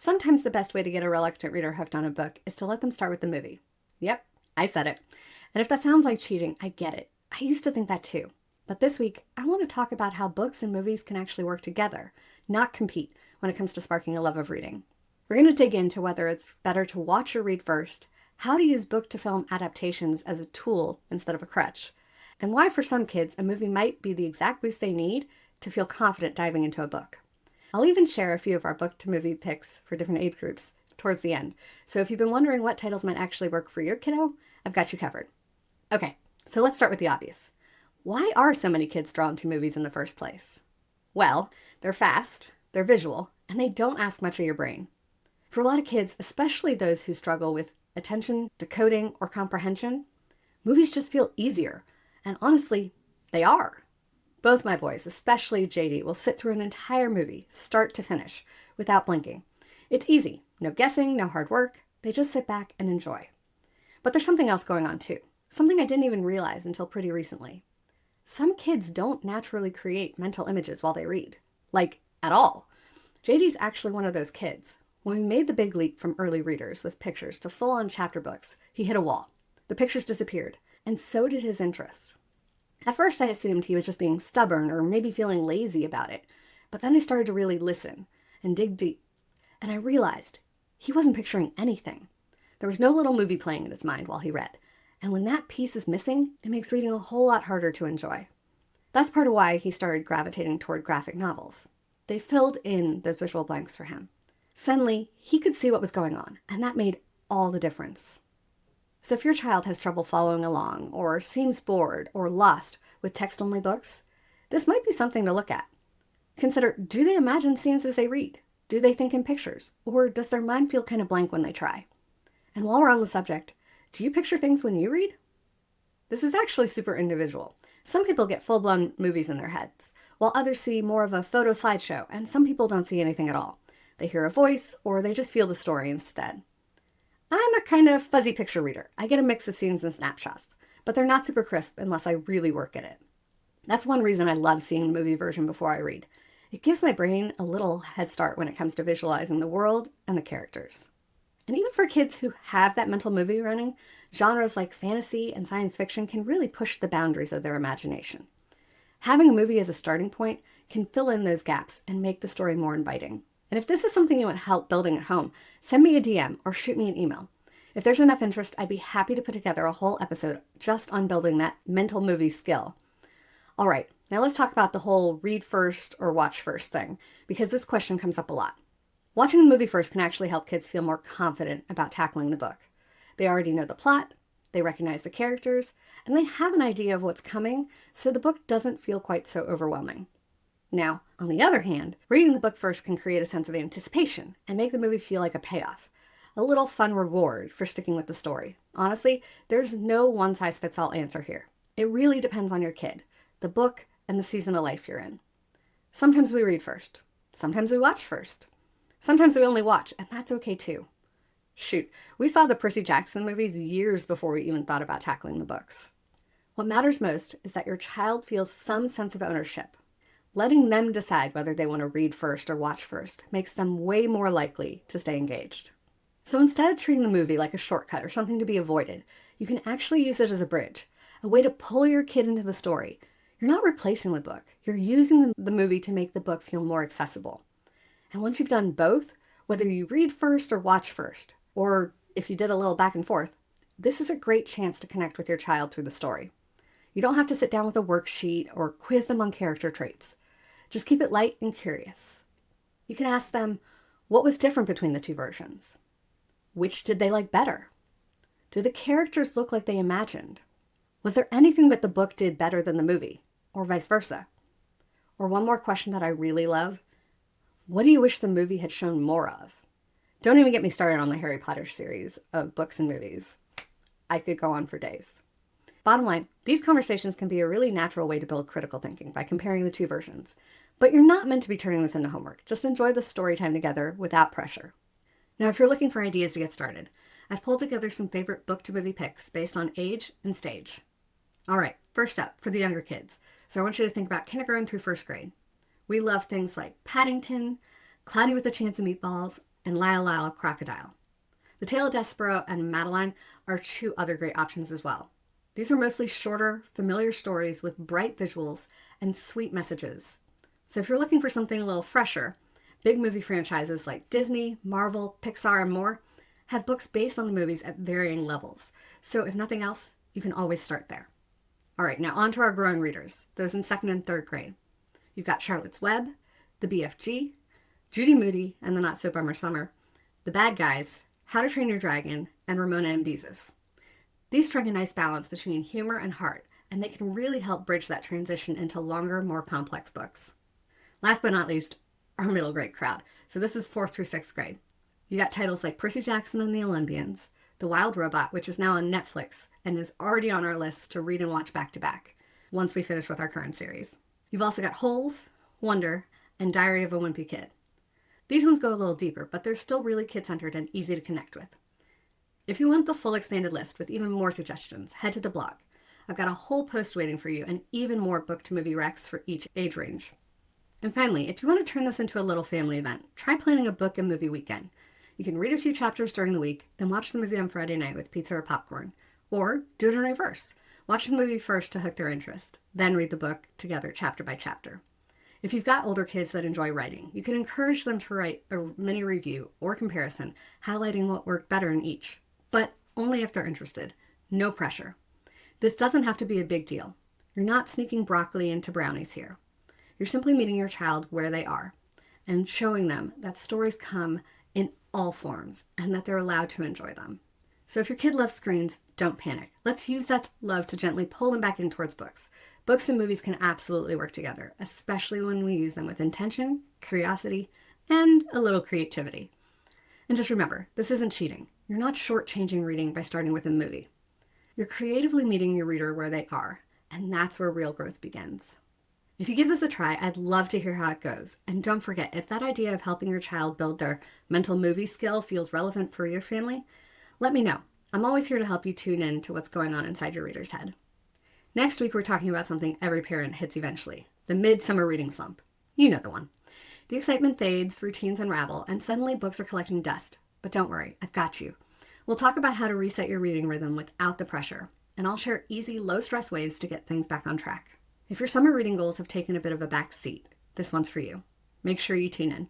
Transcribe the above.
Sometimes the best way to get a reluctant reader hooked on a book is to let them start with the movie. Yep, I said it. And if that sounds like cheating, I get it. I used to think that too. But this week, I want to talk about how books and movies can actually work together, not compete, when it comes to sparking a love of reading. We're going to dig into whether it's better to watch or read first, how to use book-to-film adaptations as a tool instead of a crutch, and why for some kids a movie might be the exact boost they need to feel confident diving into a book. I'll even share a few of our book-to-movie picks for different age groups towards the end. So if you've been wondering what titles might actually work for your kiddo, I've got you covered. Okay, so let's start with the obvious. Why are so many kids drawn to movies in the first place? Well, they're fast, they're visual, and they don't ask much of your brain. For a lot of kids, especially those who struggle with attention, decoding, or comprehension, movies just feel easier. And honestly, they are. Both my boys, especially JD, will sit through an entire movie, start to finish, without blinking. It's easy. No guessing, no hard work. They just sit back and enjoy. But there's something else going on too. Something I didn't even realize until pretty recently. Some kids don't naturally create mental images while they read. Like, at all. JD's actually one of those kids. When we made the big leap from early readers with pictures to full-on chapter books, he hit a wall. The pictures disappeared, and so did his interest. At first I assumed he was just being stubborn or maybe feeling lazy about it, but then I started to really listen and dig deep, and I realized he wasn't picturing anything. There was no little movie playing in his mind while he read, and when that piece is missing, it makes reading a whole lot harder to enjoy. That's part of why he started gravitating toward graphic novels. They filled in those visual blanks for him. Suddenly, he could see what was going on, and that made all the difference. So if your child has trouble following along, or seems bored or lost with text-only books, this might be something to look at. Consider, do they imagine scenes as they read? Do they think in pictures? Or does their mind feel kind of blank when they try? And while we're on the subject, do you picture things when you read? This is actually super individual. Some people get full-blown movies in their heads, while others see more of a photo slideshow, and some people don't see anything at all. They hear a voice, or they just feel the story instead. I'm a kind of fuzzy picture reader. I get a mix of scenes and snapshots, but they're not super crisp unless I really work at it. That's one reason I love seeing the movie version before I read. It gives my brain a little head start when it comes to visualizing the world and the characters. And even for kids who have that mental movie running, genres like fantasy and science fiction can really push the boundaries of their imagination. Having a movie as a starting point can fill in those gaps and make the story more inviting. And if this is something you want help building at home, send me a DM or shoot me an email. If there's enough interest, I'd be happy to put together a whole episode just on building that mental movie skill. All right, now let's talk about the whole read first or watch first thing, because this question comes up a lot. Watching the movie first can actually help kids feel more confident about tackling the book. They already know the plot, they recognize the characters, and they have an idea of what's coming, so the book doesn't feel quite so overwhelming. Now, on the other hand, reading the book first can create a sense of anticipation and make the movie feel like a payoff, a little fun reward for sticking with the story. Honestly, there's no one-size-fits-all answer here. It really depends on your kid, the book, and the season of life you're in. Sometimes we read first. Sometimes we watch first. Sometimes we only watch, and that's okay too. Shoot, we saw the Percy Jackson movies years before we even thought about tackling the books. What matters most is that your child feels some sense of ownership. Letting them decide whether they want to read first or watch first makes them way more likely to stay engaged. So instead of treating the movie like a shortcut or something to be avoided, you can actually use it as a bridge, a way to pull your kid into the story. You're not replacing the book. You're using the movie to make the book feel more accessible. And once you've done both, whether you read first or watch first, or if you did a little back and forth, this is a great chance to connect with your child through the story. You don't have to sit down with a worksheet or quiz them on character traits. Just keep it light and curious. You can ask them, what was different between the two versions? Which did they like better? Do the characters look like they imagined? Was there anything that the book did better than the movie, or vice versa? Or one more question that I really love, what do you wish the movie had shown more of? Don't even get me started on the Harry Potter series of books and movies. I could go on for days. Bottom line, these conversations can be a really natural way to build critical thinking by comparing the two versions. But you're not meant to be turning this into homework. Just enjoy the story time together without pressure. Now, if you're looking for ideas to get started, I've pulled together some favorite book-to-movie picks based on age and stage. All right, first up, for the younger kids. So I want you to think about kindergarten through first grade. We love things like Paddington, Cloudy with a Chance of Meatballs, and Lyle Lyle Crocodile. The Tale of Despero and Madeline are two other great options as well. These are mostly shorter, familiar stories with bright visuals and sweet messages. So if you're looking for something a little fresher, big movie franchises like Disney, Marvel, Pixar, and more have books based on the movies at varying levels. So if nothing else, you can always start there. All right, now on to our growing readers, those in 2nd and 3rd grade. You've got Charlotte's Web, The BFG, Judy Moody and the Not So Bummer Summer, The Bad Guys, How to Train Your Dragon, and Ramona and Beezus. These strike a nice balance between humor and heart, and they can really help bridge that transition into longer, more complex books. Last but not least, our middle grade crowd. So this is 4th through 6th grade. You got titles like Percy Jackson and the Olympians, The Wild Robot, which is now on Netflix and is already on our list to read and watch back to back once we finish with our current series. You've also got Holes, Wonder, and Diary of a Wimpy Kid. These ones go a little deeper, but they're still really kid-centered and easy to connect with. If you want the full expanded list with even more suggestions, head to the blog. I've got a whole post waiting for you and even more book-to-movie recs for each age range. And finally, if you want to turn this into a little family event, try planning a book and movie weekend. You can read a few chapters during the week, then watch the movie on Friday night with pizza or popcorn. Or do it in reverse. Watch the movie first to hook their interest, then read the book together chapter by chapter. If you've got older kids that enjoy writing, you can encourage them to write a mini review or comparison, highlighting what worked better in each. But only if they're interested. No pressure. This doesn't have to be a big deal. You're not sneaking broccoli into brownies here. You're simply meeting your child where they are and showing them that stories come in all forms and that they're allowed to enjoy them. So if your kid loves screens, don't panic. Let's use that love to gently pull them back in towards books. Books and movies can absolutely work together, especially when we use them with intention, curiosity, and a little creativity. And just remember, this isn't cheating. You're not shortchanging reading by starting with a movie. You're creatively meeting your reader where they are, and that's where real growth begins. If you give this a try, I'd love to hear how it goes. And don't forget, if that idea of helping your child build their mental movie skill feels relevant for your family, let me know. I'm always here to help you tune in to what's going on inside your reader's head. Next week, we're talking about something every parent hits eventually, the midsummer reading slump. You know the one. The excitement fades, routines unravel, and suddenly books are collecting dust. But don't worry, I've got you. We'll talk about how to reset your reading rhythm without the pressure, and I'll share easy, low-stress ways to get things back on track. If your summer reading goals have taken a bit of a back seat, this one's for you. Make sure you tune in.